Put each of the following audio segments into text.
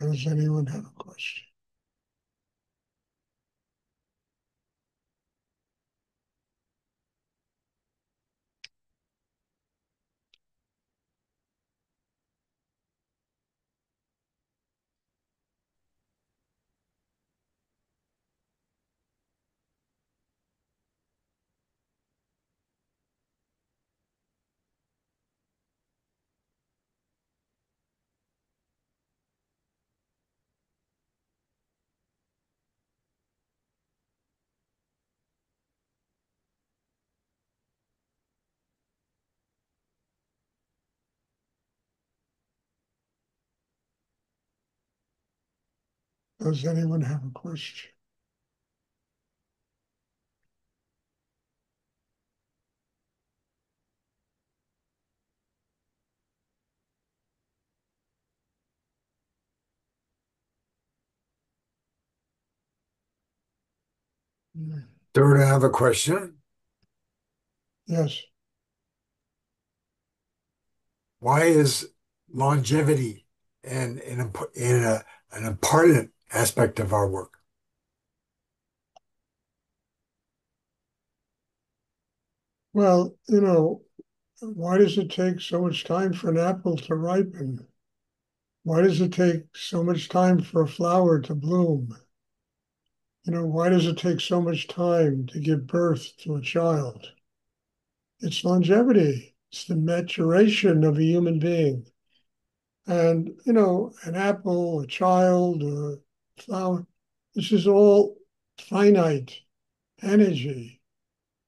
Does anyone have a question? Does anyone have a question? Third, I have a question. Yes. Why is longevity an important aspect of our work? Well, why does it take so much time for an apple to ripen? Why does it take so much time for a flower to bloom? Why does it take so much time to give birth to a child? It's longevity. It's the maturation of a human being. And, an apple, a child, a flower, this is all finite energy.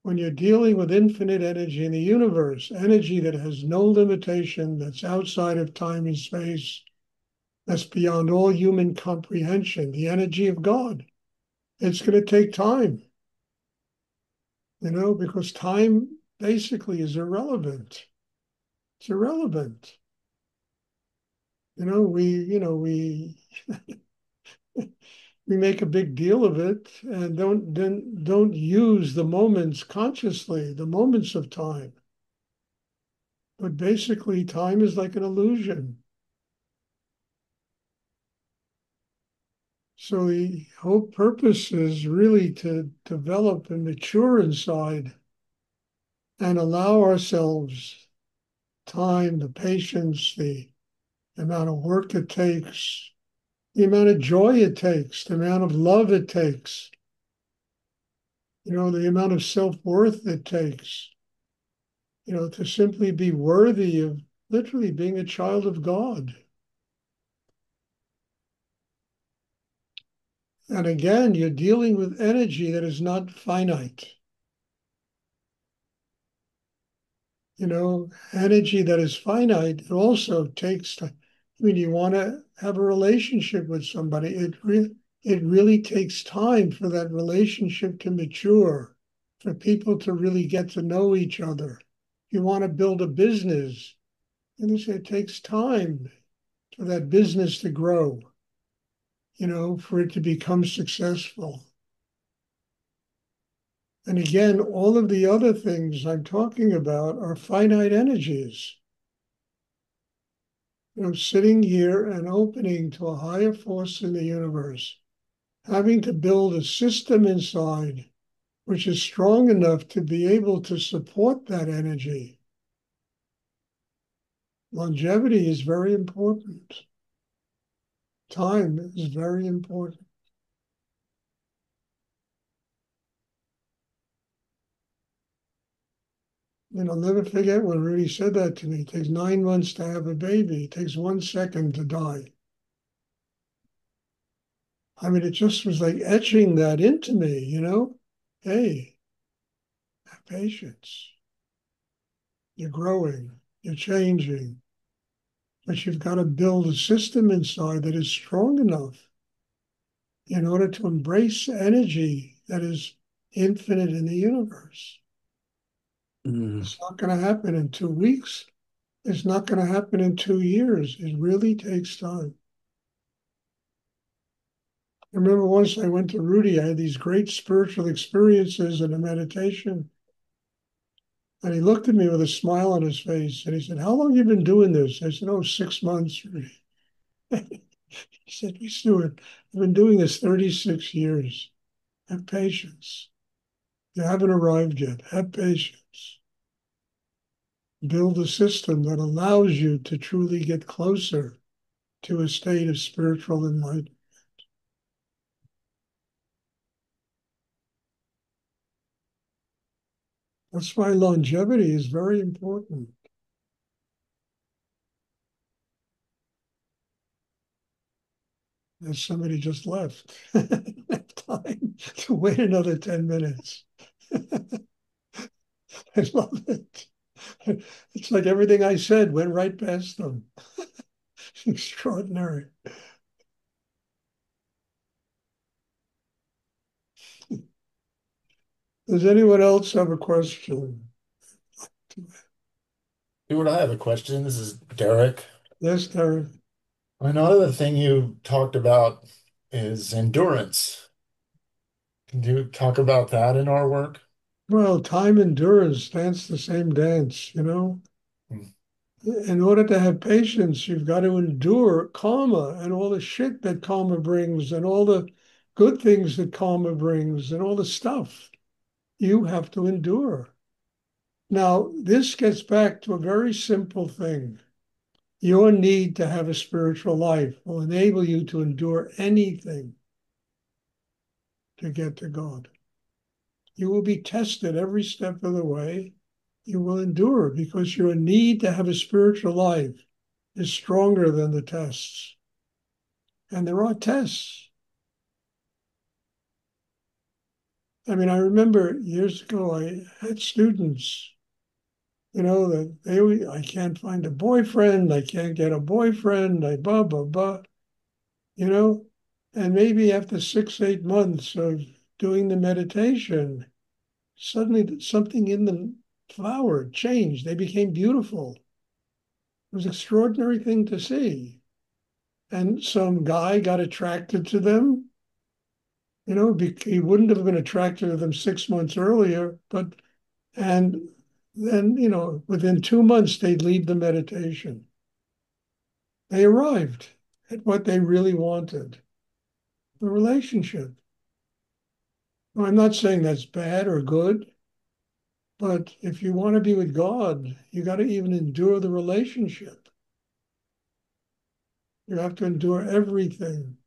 When you're dealing with infinite energy in the universe, energy that has no limitation, that's outside of time and space, that's beyond all human comprehension, the energy of God, it's going to take time, because time basically is irrelevant. It's irrelevant. We we make a big deal of it and don't use the moments consciously, the moments of time. But basically, time is like an illusion. So the whole purpose is really to develop and mature inside and allow ourselves time, the patience, the amount of work it takes, the amount of joy it takes, the amount of love it takes, the amount of self-worth it takes, to simply be worthy of literally being a child of God. And again, you're dealing with energy that is not finite. Energy that is finite, it also takes time. You want to have a relationship with somebody, it really takes time for that relationship to mature, for people to really get to know each other. You want to build a business, and it takes time for that business to grow, for it to become successful. And again, all of the other things I'm talking about are finite energies. Sitting here and opening to a higher force in the universe, having to build a system inside which is strong enough to be able to support that energy. Longevity is very important. Time is very important. I'll never forget when Rudy said that to me. It takes 9 months to have a baby. It takes 1 second to die. It just was like etching that into me. Hey, have patience. You're growing, you're changing, but you've got to build a system inside that is strong enough in order to embrace energy that is infinite in the universe. Mm. It's not going to happen in 2 weeks. It's not going to happen in 2 years. It really takes time. I remember once I went to Rudy, I had these great spiritual experiences in a meditation. And he looked at me with a smile on his face and he said, "How long have you been doing this?" I said, "Oh, 6 months, Rudy." He said to me, Stuart, I've been doing this 36 years. Have patience. You haven't arrived yet. Have patience. Build a system that allows you to truly get closer to a state of spiritual enlightenment. That's why longevity is very important. As somebody just left. Time to wait another 10 minutes. I love it. It's like everything I said went right past them. Extraordinary. Does anyone else have a question? Stuart, I have a question. This is Derek. Yes, Terry. Another thing you talked about is endurance. Can you talk about that in our work? Well, time endurance, dance the same dance, you know. Hmm. In order to have patience, you've got to endure karma and all the shit that karma brings and all the good things that karma brings and all the stuff you have to endure. Now, this gets back to a very simple thing. Your need to have a spiritual life will enable you to endure anything to get to God. You will be tested every step of the way. You will endure because your need to have a spiritual life is stronger than the tests. And there are tests. I mean, I remember years ago, I had students, that they always, I can't find a boyfriend, I can't get a boyfriend, I blah, blah, blah, you know. And maybe after 6, 8 months of doing the meditation, suddenly something in them flowered, changed. They became beautiful. It was an extraordinary thing to see. And some guy got attracted to them. He wouldn't have been attracted to them 6 months earlier, and then, within 2 months, they'd leave the meditation. They arrived at what they really wanted, the relationship. Now, I'm not saying that's bad or good, but if you want to be with God, you got to even endure the relationship. You have to endure everything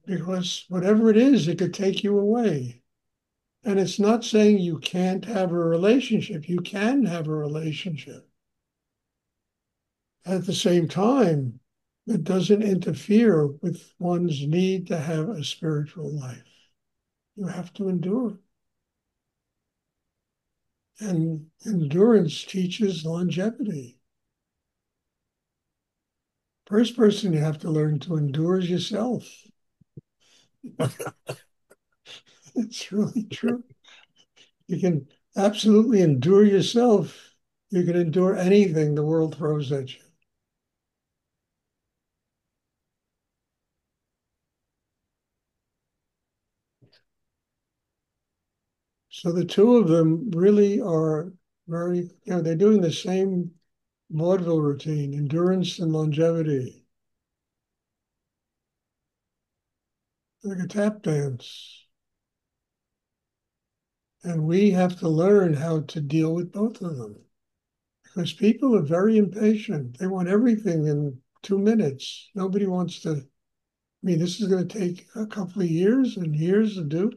because whatever it is, it could take you away. And it's not saying you can't have a relationship. You can have a relationship. At the same time, it doesn't interfere with one's need to have a spiritual life. You have to endure. And endurance teaches longevity. First person you have to learn to endure is yourself. It's really true. You can absolutely endure yourself. You can endure anything the world throws at you. So the two of them really are they're doing the same vaudeville routine, endurance and longevity, like a tap dance. And we have to learn how to deal with both of them because people are very impatient. They want everything in 2 minutes. Nobody wants to. I mean, this is going to take a couple of years and years to do.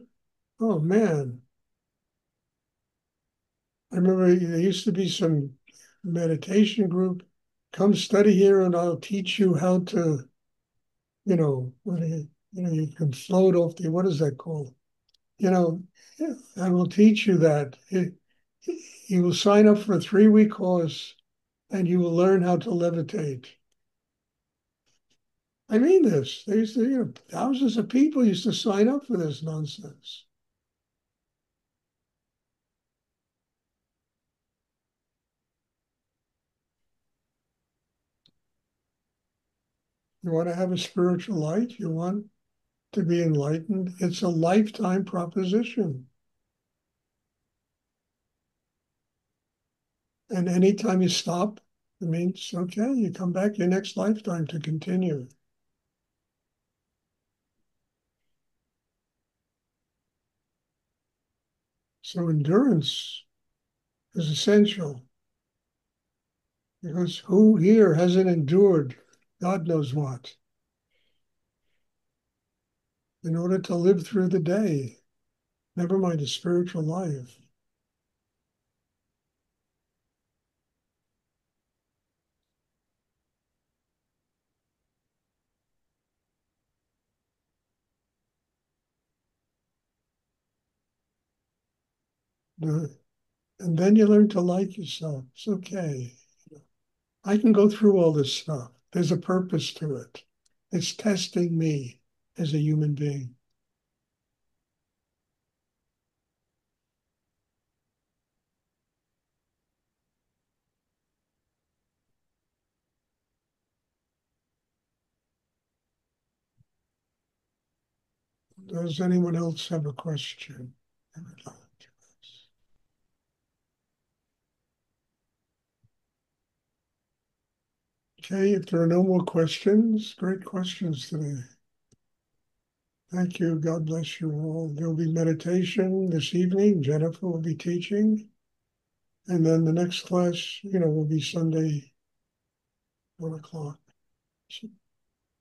Oh, man. I remember there used to be some meditation group. Come study here and I'll teach you how to, you can float off what is that called? You know, I will teach you that. You will sign up for a 3-week course and you will learn how to levitate. I mean this. They used to, thousands of people used to sign up for this nonsense. You want to have a spiritual life? You want to be enlightened? It's a lifetime proposition. And anytime you stop, it means, okay, you come back your next lifetime to continue. So endurance is essential because who here hasn't endured God knows what in order to live through the day, never mind a spiritual life. And then you learn to like yourself. It's okay. I can go through all this stuff. There's a purpose to it. It's testing me as a human being. Does anyone else have a question? Okay, if there are no more questions, great questions today. Thank you. God bless you all. There will be meditation this evening. Jennifer will be teaching. And then the next class, will be Sunday, 1 o'clock. So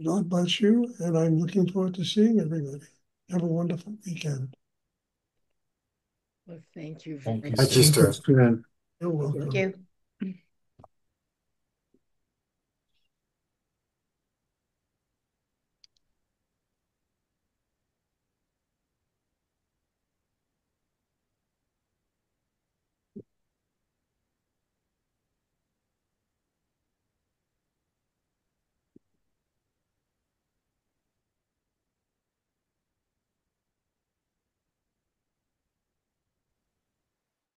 God bless you. And I'm looking forward to seeing everybody. Have a wonderful weekend. Well, thank you Thank very you, much. Thank you, Stuart. Stuart. You're welcome. Thank you.